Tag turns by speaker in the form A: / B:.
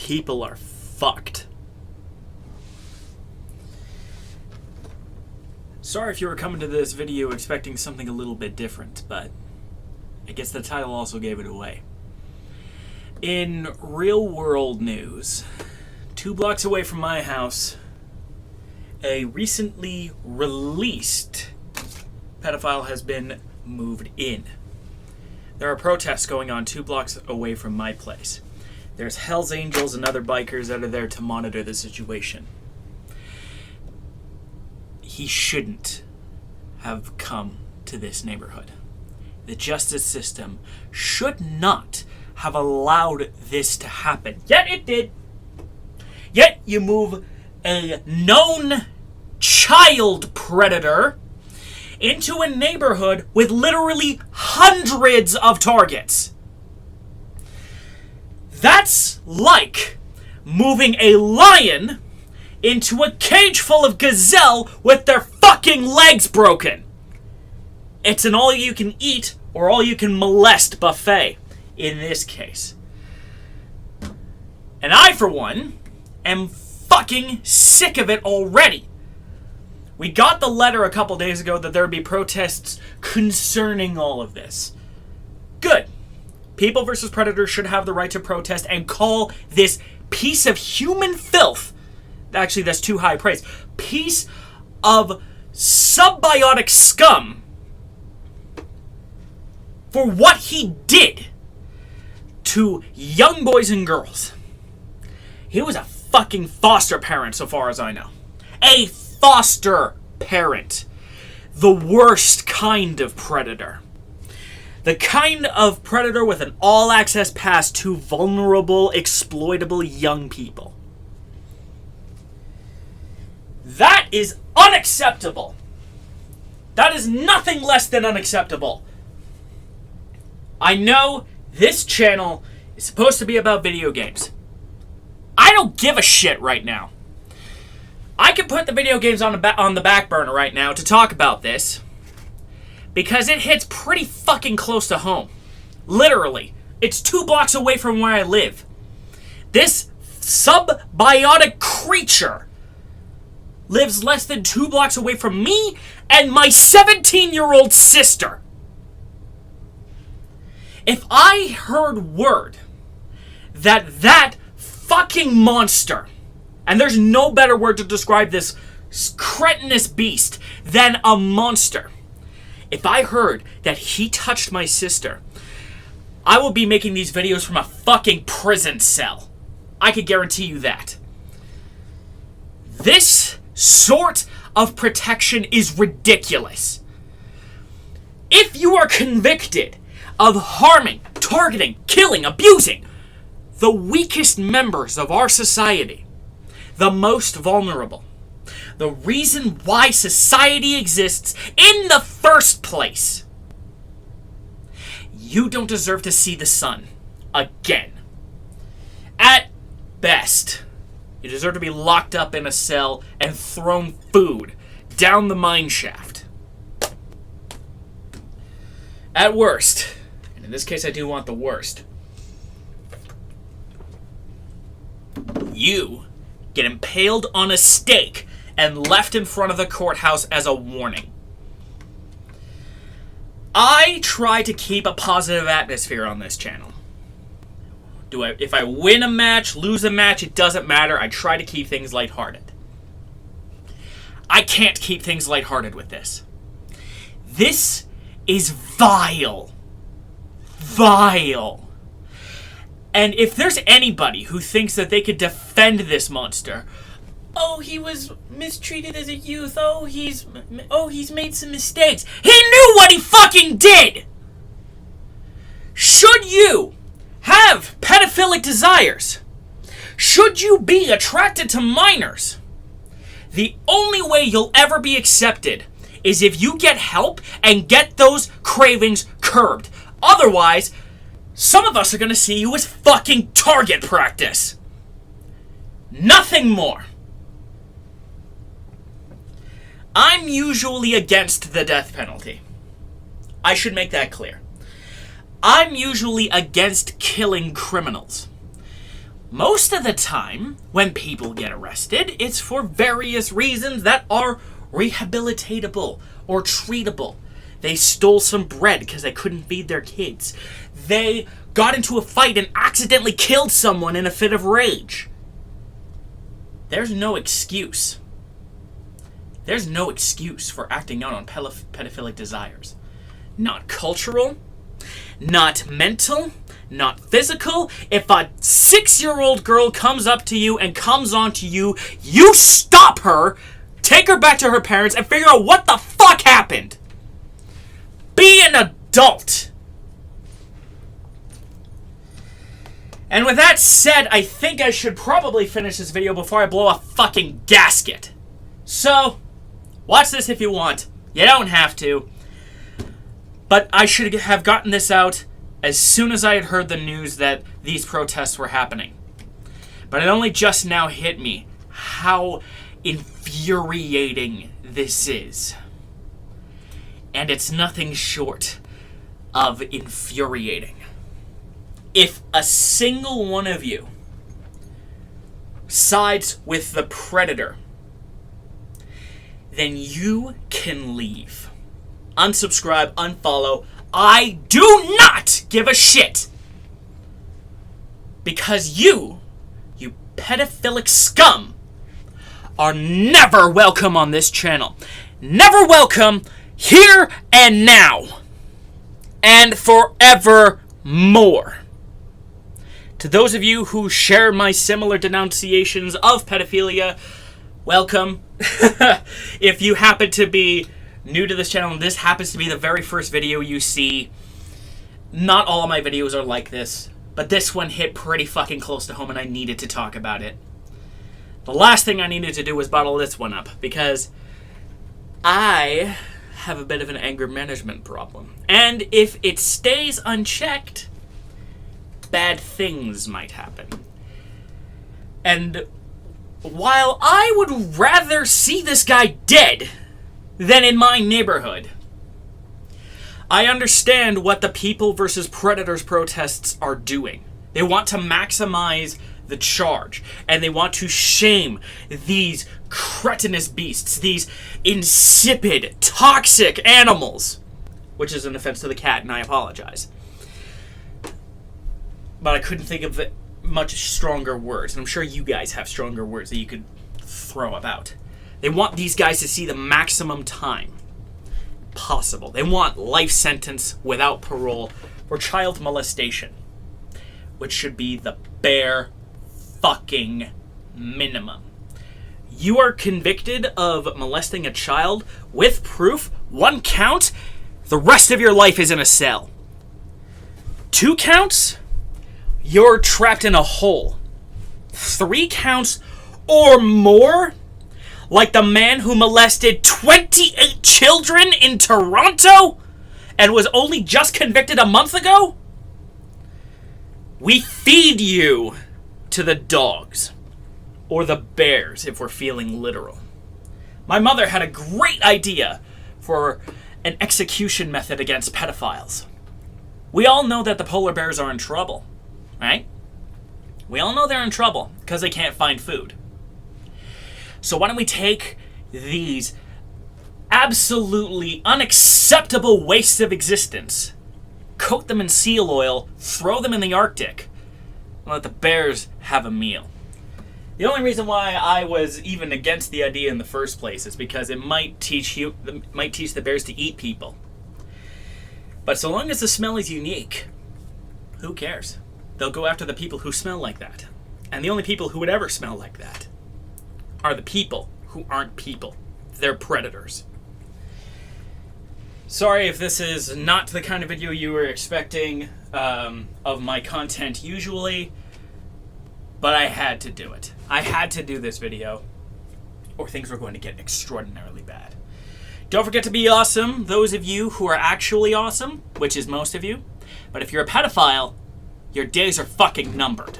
A: people are fucked. Sorry if you were coming to this video expecting something a little bit different, but I guess the title also gave it away. In real world news, 2 blocks away from my house, a recently released pedophile has been moved in. There are protests going on 2 blocks away from my place. There's Hell's Angels and other bikers that are there to monitor the situation. He shouldn't have come to this neighborhood. The justice system should not have allowed this to happen. Yet it did. Yet you move a known child predator into a neighborhood with literally hundreds of targets. That's like moving a lion into a cage full of gazelle with their fucking legs broken. It's an all-you-can-eat or all-you-can-molest buffet in this case. And I, for one, am fucking sick of it already. We got the letter a couple days ago that there would be protests concerning all of this. Good. People versus Predators should have the right to protest and call this piece of human filth, actually that's too high praise, piece of symbiotic scum for what he did to young boys and girls. He was a fucking foster parent so far as I know. A foster parent. The worst kind of predator. The kind of predator with an all-access pass to vulnerable, exploitable young people. That is unacceptable. That is nothing less than unacceptable. I know this channel is supposed to be about video games. I don't give a shit right now. I could put the video games on the back burner right now to talk about this because it hits pretty fucking close to home. Literally. It's 2 blocks away from where I live. This symbiotic creature lives less than 2 blocks away from me and my 17-year-old sister. If I heard word that fucking monster, and there's no better word to describe this cretinous beast than a monster. If I heard that he touched my sister, I will be making these videos from a fucking prison cell. I can guarantee you that. This sort of protection is ridiculous. If you are convicted of harming, targeting, killing, abusing the weakest members of our society, the most vulnerable, the reason why society exists in the first place, you don't deserve to see the sun again. At best, you deserve to be locked up in a cell and thrown food down the mine shaft. At worst, and in this case I do want the worst, you get impaled on a stake and left in front of the courthouse as a warning. I try to keep a positive atmosphere on this channel. If I win a match, lose a match, it doesn't matter. I try to keep things lighthearted. I can't keep things lighthearted with this. This is vile. Vile. And if there's anybody who thinks that they could defend this monster, oh, he was mistreated as a youth, oh, he's made some mistakes. He knew what he fucking did! Should you have pedophilic desires? Should you be attracted to minors? The only way you'll ever be accepted is if you get help and get those cravings curbed. Otherwise, some of us are going to see you as fucking target practice. Nothing more. I'm usually against the death penalty. I should make that clear. I'm usually against killing criminals. Most of the time, when people get arrested, it's for various reasons that are rehabilitatable or treatable. They stole some bread because they couldn't feed their kids. They got into a fight and accidentally killed someone in a fit of rage. There's no excuse. There's no excuse for acting out on pedophilic desires. Not cultural, not mental, not physical. If a 6-year-old girl comes up to you and comes on to you, you stop her, take her back to her parents, and figure out what the fuck happened. Be an adult. And with that said, I think I should probably finish this video before I blow a fucking gasket. So, watch this if you want. You don't have to. But I should have gotten this out as soon as I had heard the news that these protests were happening. But it only just now hit me how infuriating this is. And it's nothing short of infuriating. If a single one of you sides with the predator, then you can leave. Unsubscribe, unfollow. I do not give a shit. Because you pedophilic scum, are never welcome on this channel. Never welcome here and now. And forevermore. To those of you who share my similar denunciations of pedophilia, welcome. If you happen to be new to this channel and this happens to be the very first video you see, not all of my videos are like this, but this one hit pretty fucking close to home and I needed to talk about it. The last thing I needed to do was bottle this one up because I have a bit of an anger management problem. And if it stays unchecked, bad things might happen. And while I would rather see this guy dead than in my neighborhood, I understand what the People versus Predators protests are doing. They want to maximize the charge, and they want to shame these cretinous beasts, these insipid, toxic animals, which is an offense to the cat, and I apologize. But I couldn't think of much stronger words, and I'm sure you guys have stronger words that you could throw about. They want these guys to see the maximum time possible. They want life sentence without parole for child molestation, which should be the bare fucking minimum. You are convicted of molesting a child with proof, 1 count, the rest of your life is in a cell. 2 counts, you're trapped in a hole. 3 counts or more, like the man who molested 28 children in Toronto and was only just convicted a month ago? We feed you to the dogs. Or the bears, if we're feeling literal. My mother had a great idea for an execution method against pedophiles. We all know that the polar bears are in trouble, right? We all know they're in trouble because they can't find food. So why don't we take these absolutely unacceptable wastes of existence, coat them in seal oil, throw them in the Arctic, and let the bears have a meal. The only reason why I was even against the idea in the first place is because it might teach the bears to eat people. But so long as the smell is unique, who cares? They'll go after the people who smell like that. And the only people who would ever smell like that are the people who aren't people. They're predators. Sorry if this is not the kind of video you were expecting of my content usually, but I had to do it. I had to do this video, or things were going to get extraordinarily bad. Don't forget to be awesome, those of you who are actually awesome, which is most of you. But if you're a pedophile, your days are fucking numbered.